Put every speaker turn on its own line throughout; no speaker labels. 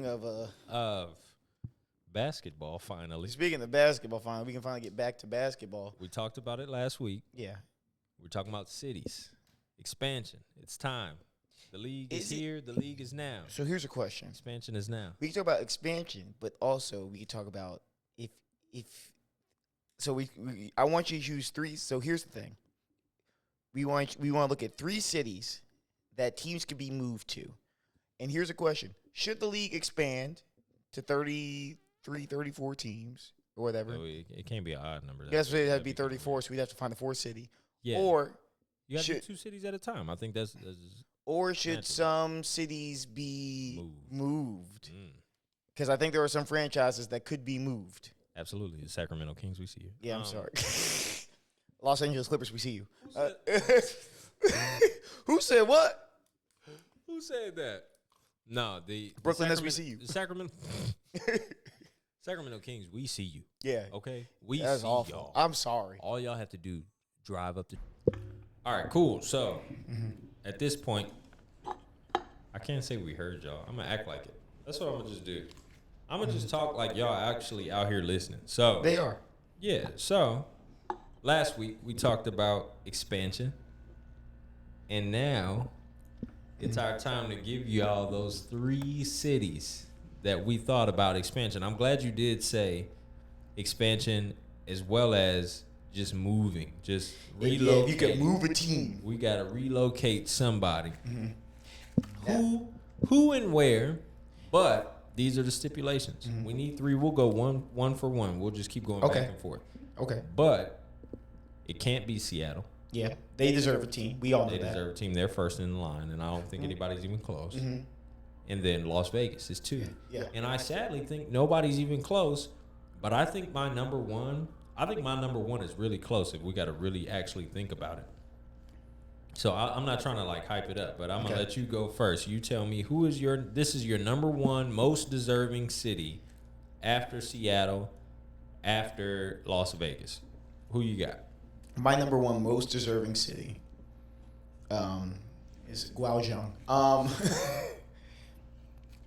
Of
of basketball. Finally,
speaking of basketball, finally we can finally get back to basketball.
we talked about it last week.
Yeah,
We're talking about cities expansion. It's time. The league is
Is it-
here. The league is now.
so here's a question.
Expansion is now.
We can talk about expansion, but also we can talk about if so we I want you to use three. So here's the thing. We want to look at three cities that teams could be moved to. And here's a question. Should the league expand to 33, 34 teams or whatever?
So it can't be an odd number.
That's what it had to
That'd
be
kinda
34,
weird.
so we'd have to find the fourth city.
Yeah.
Or
you got to do
should-
2 cities at a time. I think that's
should
Naturally.
some cities be moved?
mm,
Because I think there are some franchises that could be moved.
absolutely the Sacramento Kings. We see you.
Yeah, I'm sorry. Los Angeles Clippers, we see you. Who said what?
Who said that? No, the
Brooklyn Nets,
Sacramento,
we see you.
The Sacramento Kings, we see you.
Yeah,
Okay, we
that's
see
awful.
y'all.
I'm sorry.
All y'all have to do, drive up to. All right, cool. So, at this point, I can't say we heard y'all. I'm gonna act like it. That's what I'm gonna just do. I'm gonna just talk like y'all actually out here listening. So
They are.
yeah. So last week we talked about expansion, and now it's our time to give y'all those 3 cities that we thought about expansion. I'm glad you did say expansion as well as just moving, just relocate.
Yeah, if you could move a team.
We gotta relocate somebody. Who and where? But these are the stipulations. We need 3. We'll go one for one. We'll just keep going
Okay.
back and forth.
Okay.
But it can't be Seattle.
Yeah, they deserve a team. We all know
They
that.
deserve a team. They're first in the line, and I don't think anybody's even close. And then Las Vegas is 2.
Yeah.
And I sadly think nobody's even close. But I think my number one is really close if we got to really actually think about it. So I'm not trying to like hype it up, but I'm gonna
Okay.
let you go first. You tell me this is your number one most deserving city after Seattle, after Las Vegas. Who you got?
My number one most deserving city is Guangzhou.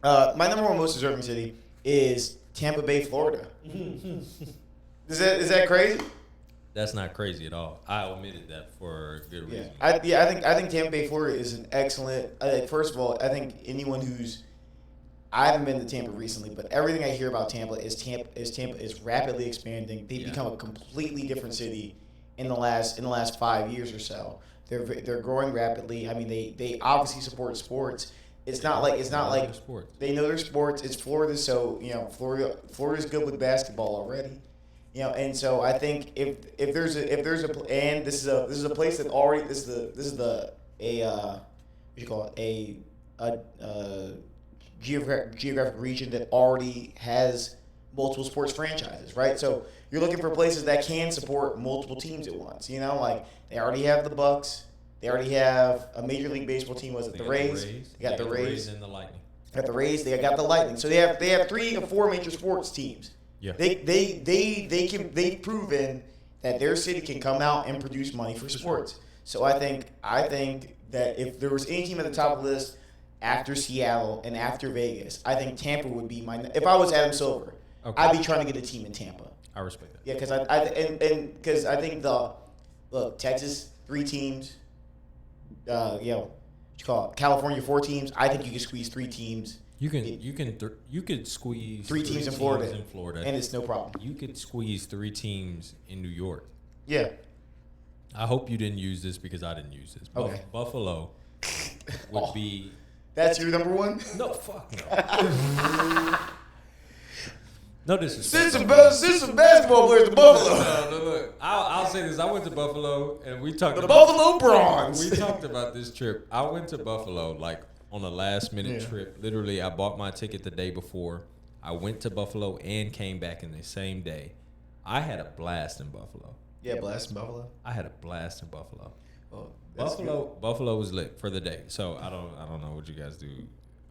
My number one most deserving city is Tampa Bay, Florida. Is that crazy?
That's not crazy at all. I omitted that for good
Yeah,
reason.
I think Tampa Bay, Florida is an excellent. First of all, I think anyone who's I haven't been to Tampa recently, but everything I hear about Tampa is rapidly expanding. They've become a completely different city in the last 5 years or so. They're growing rapidly. I mean, they obviously support sports. It's not like
Sports.
they know their sports. It's Florida, so Florida's good with basketball already. And so I think if there's a and this is a place that already this is the what you call it a geographic region that already has multiple sports franchises, right? So you're looking for places that can support multiple teams at once. Like they already have the Bucks, they already have a Major League Baseball team. Was it the Rays? They got the Rays.
And the Lightning.
Got the Rays. They got the Lightning. So they have 3 or 4 major sports teams.
Yeah.
They've proven that their city can come out and produce money for sports. So I think that if there was any team at the top of the list after Seattle and after Vegas, I think Tampa would be my. If I was Adam Silver,
Okay.
I'd be trying to get a team in Tampa.
I respect that.
Yeah, because I think Texas 3 teams, what you call it, California 4 teams. I think you could squeeze 3 teams.
You could squeeze
3 teams in Florida,
and
and it's no problem.
you could squeeze 3 teams in New York.
Yeah.
I hope you didn't use this because I didn't use this.
Okay.
Buffalo would be
That's your number one?
no fuck no. No disrespect.
Send some basketball players to Buffalo.
No, look. I'll say this. I went to Buffalo and we talked
The
about
Buffalo Bronze.
We talked about this trip. I went to Buffalo like on a last minute
Yeah.
trip. Literally, I bought my ticket the day before. I went to Buffalo and came back in the same day. I had a blast in Buffalo.
Yeah, blast Buffalo.
I had a blast in Buffalo.
Oh, that's
Buffalo was lit for the day. So I don't know what you guys do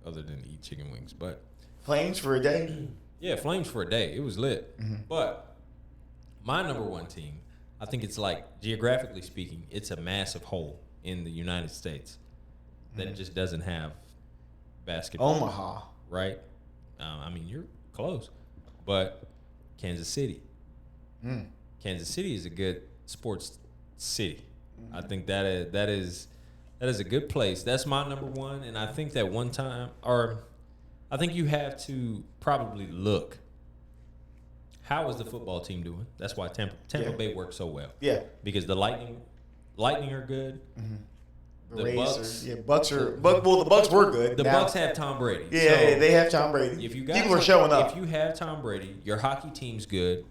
other than eat chicken wings, but
good. Flames for a day.
yeah, Flames for a day. It was lit. But my number one team, I think it's like geographically speaking, it's a massive hole in the United States that just doesn't have basketball.
Omaha.
Right? I mean, you're close, but Kansas City. Kansas City is a good sports city. I think that is a good place. That's my number one, and I think that one time, or I think you have to probably look. How is the football team doing? That's why Tampa Bay works so well.
Yeah.
Because the Lightning are good. The Bucks.
The Bucks were good.
The
now.
Bucks have Tom Brady.
Yeah,
So
they have Tom Brady.
if you guys
People are showing up.
If you have Tom Brady, your hockey team's good.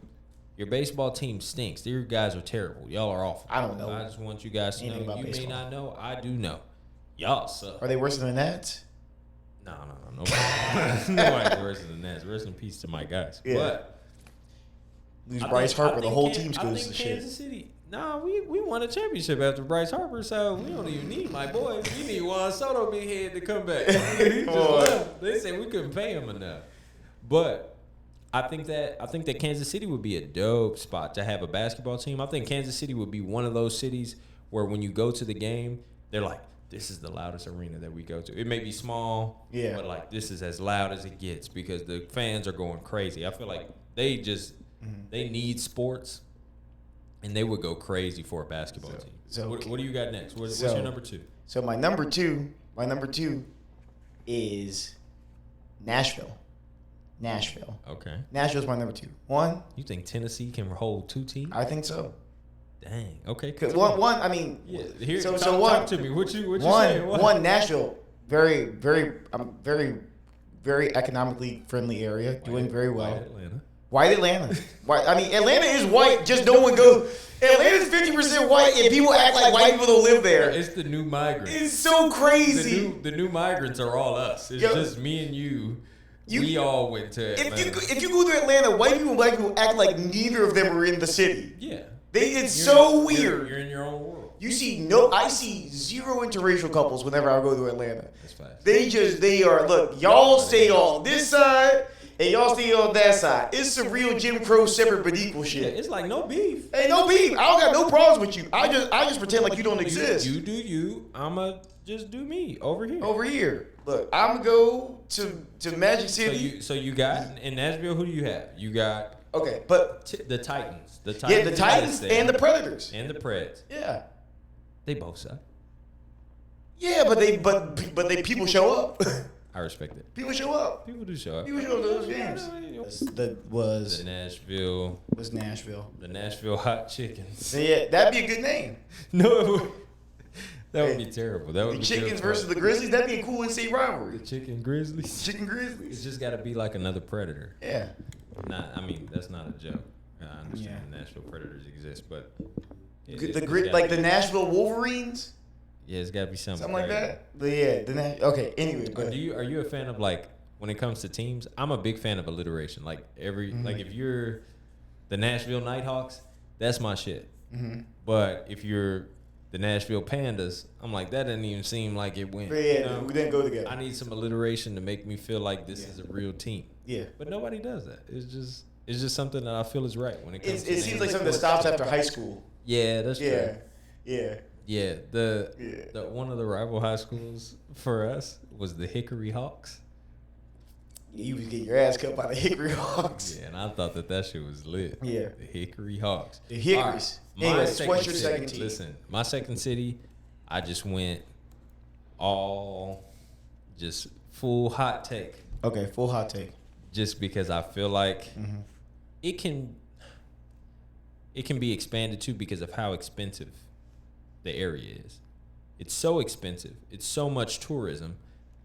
Your baseball team stinks. Your guys are terrible. Y'all are awful.
I don't know.
I just want you guys to
anything
know.
about
You
baseball.
may not know. I do know. Y'all suck.
Are they worse than the Nats?
No. Nobody's worse than that. Rest in peace to my guys.
Yeah.
But
Lose
I
Bryce
think- I
Harper, the
think
whole
Kan-
team's
I
goes
think
to shit.
Kansas City. Nah, we won a championship after Bryce Harper, so we don't even need my boy. We need Juan Soto big head to come back. He just
Boy.
left. They said we couldn't pay him enough. But I think that Kansas City would be a dope spot to have a basketball team. I think Kansas City would be one of those cities where when you go to the game, they're like, this is the loudest arena that we go to. It may be small,
Yeah.
but like this is as loud as it gets because the fans are going crazy. I feel like they just they need sports, and they would go crazy for a basketball team.
so-
What do you got next? What's
so-
your number two?
So my number two is Nashville.
Okay.
Nashville's my number two. One,
You think Tennessee can hold two teams?
I think so.
Dang. Okay.
Cause one, I mean,
Yeah. Here,
so
talk to me. What you saying? What?
one Nashville, very, very economically friendly area, doing very well.
White Atlanta.
White Atlanta. White. I mean, Atlanta is white. Just no one goes. Atlanta's 50% white, and people act like white people don't live there.
It's the new migrants.
It's so crazy.
The new migrants are all us. It's
Yo.
just me and you.
You-
We all went to Atlanta.
If you go to Atlanta, white people and black people act like neither of them are in the city.
Yeah.
It's so weird.
You're in your own world.
I see zero interracial couples whenever I go to Atlanta.
That's fast.
They are, look, y'all stay on this side and y'all stay on that side. It's some real Jim Crow separate but equal
Yeah,
shit.
it's like no beef.
Hey, no beef. I don't got no problems with you. I just pretend like you don't exist.
You do you. I'ma just do me over here.
Over here. Look, I'm gonna go to Magic
So
City.
you got in Nashville. Who do you have? You got
Okay, but
the Titans. The
yeah, the
is
Titans
there.
and the Predators.
and the Preds.
Yeah.
They both suck.
Yeah, but they people show up.
I respect it.
People show up.
People do show up.
People show up to those games. That was Nashville.
The Nashville Hot Chickens.
So yeah, that'd be a good name.
No, that would be terrible. That would
The
be
Chickens
terrible.
versus the Grizzlies. That'd be a cool in-state rivalry.
the Chicken Grizzlies.
Chicken
It's
Grizzlies.
just got to be like another Predator.
Yeah.
I mean, that's not a joke. I understand
Yeah.
the Nashville Predators exist, but
The Nashville Wolverines,
yeah, it's got to be
something like that. But yeah, okay. Anyway,
Are you a fan of like when it comes to teams? I'm a big fan of alliteration. Like like if you're the Nashville Nighthawks, that's my shit. But if you're the Nashville Pandas, I'm like that doesn't even seem like it went.
But yeah, we didn't go together.
I need some alliteration to make me feel like this is a real team.
Yeah.
But nobody does that. It's just something that I feel is right when it comes.
It seems like something that stops after high school.
Yeah, that's
Yeah.
true.
Yeah.
Yeah, the one of the rival high schools for us was the Hickory Hawks.
You would get your ass cut by the Hickory Hawks.
Yeah, and I thought that shit was lit.
Yeah.
The Hickory Hawks.
The Hickories.
My
Anyways, what's your
city-
second team?
Listen, my second city, I just went all just full hot take.
Okay, full hot take.
Just because I feel like it can be expanded too because of how expensive the area is. It's so expensive. It's so much tourism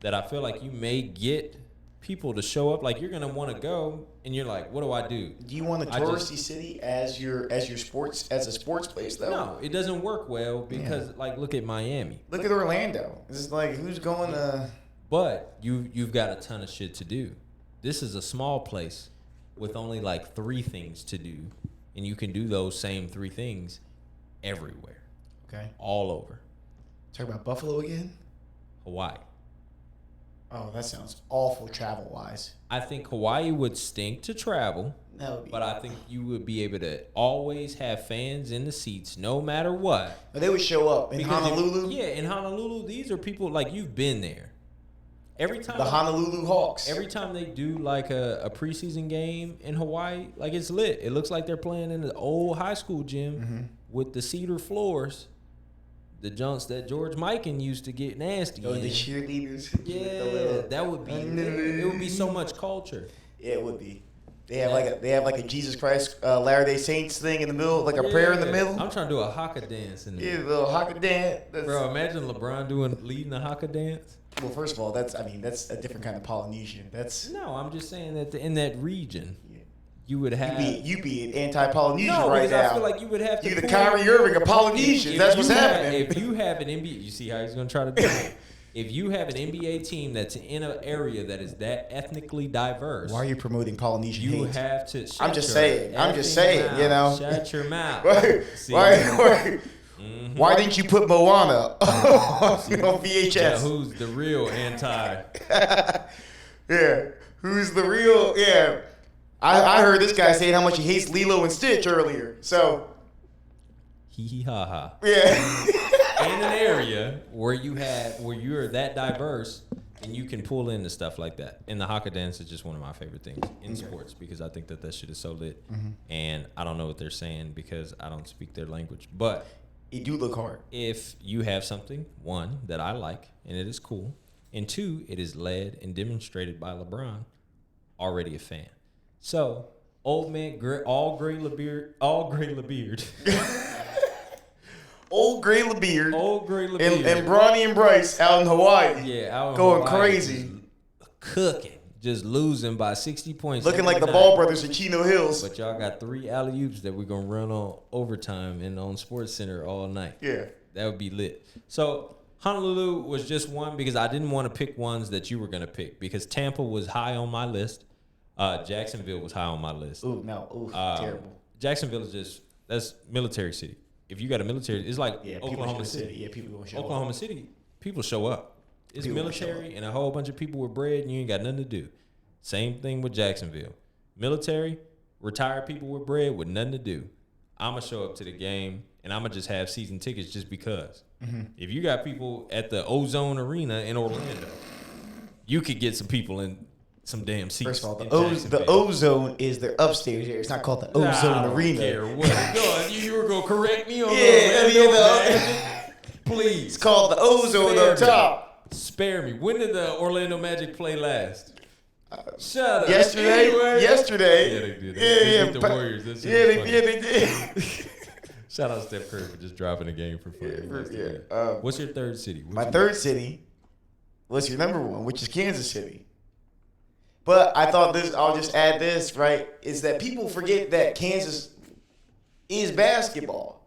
that I feel like you may get people to show up. Like you're gonna want to go, and you're like, "What do I do?"
Do you want a
I
touristy city as your sports place though?
No, it doesn't work well because like look at Miami.
Look at Orlando. It's like who's going to?
But you've got a ton of shit to do. This is a small place with only like 3 things to do, and you can do those same 3 things everywhere,
Okay.
all over.
Talk about Buffalo again.
Hawaii.
Oh, that sounds awful travel wise.
I think Hawaii would stink to travel,
That would be.
but I think you would be able to always have fans in the seats no matter what.
But they would show up in
Because
Honolulu.
in Honolulu, these are people like you've been there. every time
The Honolulu Hawks.
every time they do like a preseason game in Hawaii, like it's lit. It looks like they're playing in the old high school gym with the cedar floors, the junks that George Mikan used to get nasty.
Oh,
in.
the cheerleaders.
Yeah, that would be. It would be so much culture.
Yeah, it would be. They have like a Jesus Christ Latter-day Saints thing in the middle, like a prayer in the middle.
I'm trying to do a haka dance in there.
Yeah, a little haka dance.
Bro, imagine LeBron leading a haka dance.
Well, first of all, that's a different kind of Polynesian.
No, I'm just saying that in that region, you would have.
You be an anti-Polynesian
no,
right
because
now.
I feel like you would have to.
You're the Kyrie Irving of Polynesians. That's what's happening.
If you have an NBA, you see how he's gonna try to do it. If you have an NBA team that's in an area that is that ethnically diverse,
Why are you promoting Polynesian
you
hate?
have to.
I'm just saying, you know.
Shut your mouth.
Why didn't you put Moana on VHS?
Yeah, who's the real anti?
Yeah, who's the real? Yeah, I heard this guy saying how much he hates Lilo and Stitch earlier. So,
Hee hee ha ha.
yeah.
In an area where you're that diverse and you can pull into stuff like that. And the haka dance is just one of my favorite things in sports because I think that shit is so lit. And I don't know what they're saying because I don't speak their language. But
It do look hard.
if you have something, one, that I like and it is cool, and two, it is led and demonstrated by LeBron, already a fan. So, old man, all gray LeBeard.
Old Gray LeBeard
Old Gray LeBeard.
and Bronny and Bryce out in Hawaii.
Yeah, out in
going
Hawaii,
crazy.
just cooking, just losing by 60 points.
Looking like the
every
Ball
night.
Brothers at Chino Hills.
But y'all got 3 alley-oops that we're going to run on overtime and on Sports Center all night.
Yeah.
That would be lit. So Honolulu was just one because I didn't want to pick ones that you were going to pick because Tampa was high on my list. Jacksonville was high on my list.
Ooh, no. Ooh, terrible.
Jacksonville is that's military city. If you got a military, it's like
Yeah, people
Oklahoma
should
City.
Yeah, people gonna show up.
Oklahoma City, people show up. It's
People will show
military and a whole bunch of people with bread and you ain't got nothing to do. Same thing with Jacksonville. Military, retired people with bread with nothing to do. I'm going to show up to the game and I'm going to just have season tickets just because. If you got people at the Ozone Arena in Orlando, you could get some people in some damn seats.
First of all,
in
the
Jacksonville.
Ozone is their upstairs here. It's not called the Ozone
I don't
Arena.
care what. No, you were going to correct me on Please.
It's called the Ozone up top.
Spare me. When did the Orlando Magic play last? Shut up.
Yesterday.
Anyway.
Yesterday.
Yeah, they did.
Yeah,
They
yeah.
beat the Warriors. That shit
Yeah,
was
they
funny.
did.
Shout out Steph Curry for just dropping a game for fun.
Yeah.
What's your third city?
My third city. What's your number one? Which is Kansas City. But I thought this. I'll just add this. Right, is that people forget that Kansas is basketball.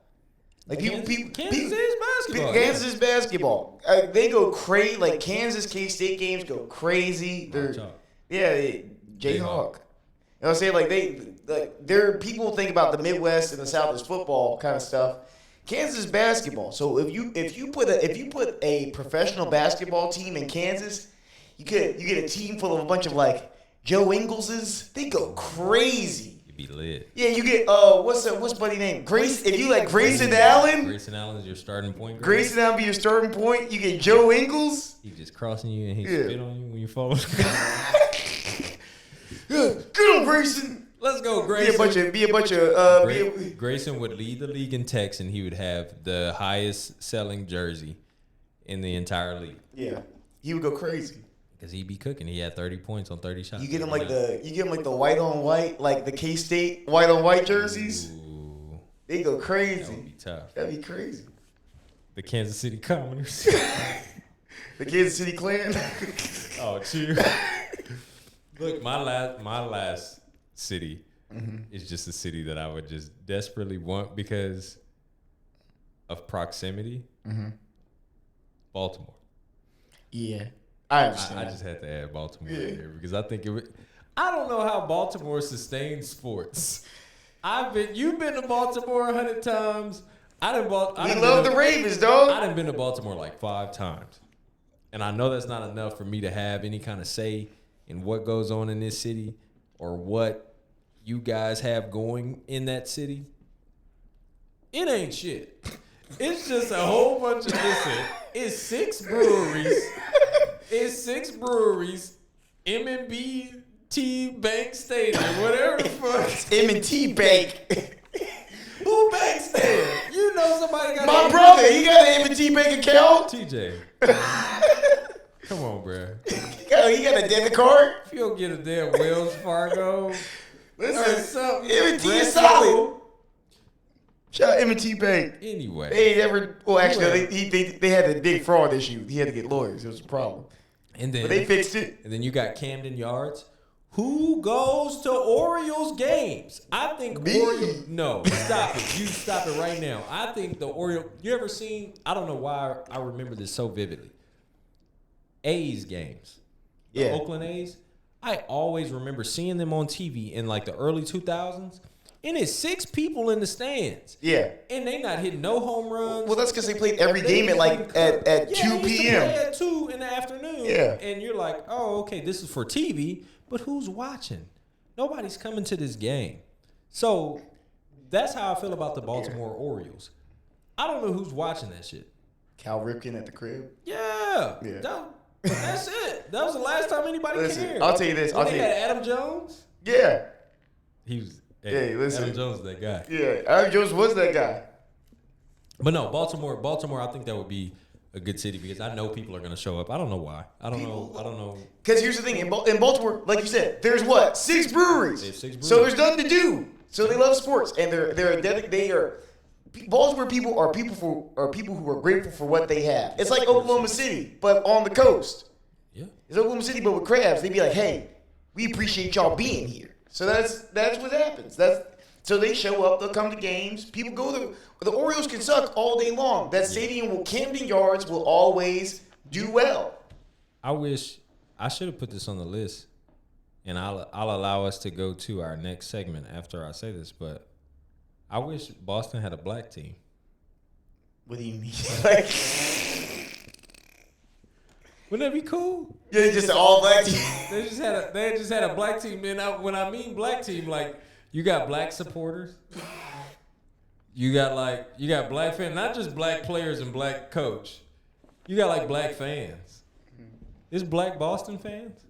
Like
Kansas is basketball.
Kansas is basketball. They go crazy. Like Kansas K-State games go crazy. Jayhawk. You know what I'm saying? Like people think about the Midwest and the South as football kind of stuff. Kansas is basketball. So if you put a professional basketball team in Kansas, you get a team full of a bunch of like Joe Ingles's. They go crazy.
Be lit.
Yeah, you get what's buddy name? Grace. If you like Grayson Allen,
Grayson Allen is your starting point guard.
Grayson Allen be your starting point. You get Joe Ingles.
He just crossing you and he
Yeah.
spit on you when you fall.
Good on Grayson.
Let's go, Grayson. Grayson would lead the league in text and he would have the highest selling jersey in the entire league.
Yeah, he would go crazy.
Because he'd be cooking. He had 30 points on 30 shots.
You get him like the white on white, like the K-State white on white jerseys.
Ooh,
They go
that would
crazy.
be tough.
That'd be crazy.
The Kansas City Commoners.
The Kansas City Clan.
Oh, cheer. Look, my last city is just a city that I would just desperately want because of proximity. Baltimore.
Yeah, I understand.
I just had to add Baltimore in here because I think it would. I don't know how Baltimore sustains sports. You've been to Baltimore 100 times.
We love the Ravens, dog.
I done been to Baltimore like 5 times. And I know that's not enough for me to have any kind of say in what goes on in this city or what you guys have going in that city. It ain't shit. It's just a whole bunch of, listen, it's 6 breweries. It's 6 breweries, M&B Bank Stadium, whatever the fuck.
It's M&T Bank.
Who banks there? You know somebody got
My brother, he got an M&T Bank account.
TJ. Come on, bro.
He got a debit card.
If you don't get a damn Wells Fargo,
Listen, M&T is solid. Shout out M&T Bank.
Anyway.
They never. Well, actually, they had a big fraud issue. He had to get lawyers. It was a problem.
And then
But they fixed it.
And then you got Camden Yards. Who goes to Orioles games? I think Orioles. No, stop it. You stop it right now. I think the Orioles. You ever seen? I don't know why I remember this so vividly. A's games. The Oakland A's. I always remember seeing them on TV in like the early 2000s. And it's 6 people in the stands.
Yeah.
And they not hitting no home runs.
Well, that's because they played every game at like at 2 p.m.
At 2 in the afternoon.
Yeah.
And you're like, oh, okay, this is for TV, but who's watching? Nobody's coming to this game. So that's how I feel about the Baltimore Orioles. I don't know who's watching that shit.
Cal Ripken at the crib.
Yeah. That's it. That was the last time anybody cared.
I'll tell you this.
They had Adam Jones.
Yeah.
He was.
Hey, listen.
Adam Jones is that guy.
Yeah, Adam Jones was that guy.
But no, Baltimore, I think that would be a good city because I know people are going to show up. I don't know why. I don't know.
Because here's the thing. In Baltimore, like you said, there's what? 6 breweries.
They have 6 breweries.
So there's nothing to do. So they love sports. And Baltimore people are people who are grateful for what they have. It's like Oklahoma City, but on the coast.
Yeah.
It's Oklahoma City, but with crabs. They'd be like, hey, we appreciate y'all being here. So that's what happens. So they show up. They'll come to games. People go there. The Orioles can suck all day long. That stadium, Camden Yards, will always do well.
I wish I should have put this on the list, and I'll allow us to go to our next segment after I say this. But I wish Boston had a black team.
What do you mean?
Wouldn't that be cool?
Yeah, just an all black team.
They just had a black team. And when I mean black team, like you got black supporters, you got black fans, not just black players and black coach. You got like black fans. Is black Boston fans?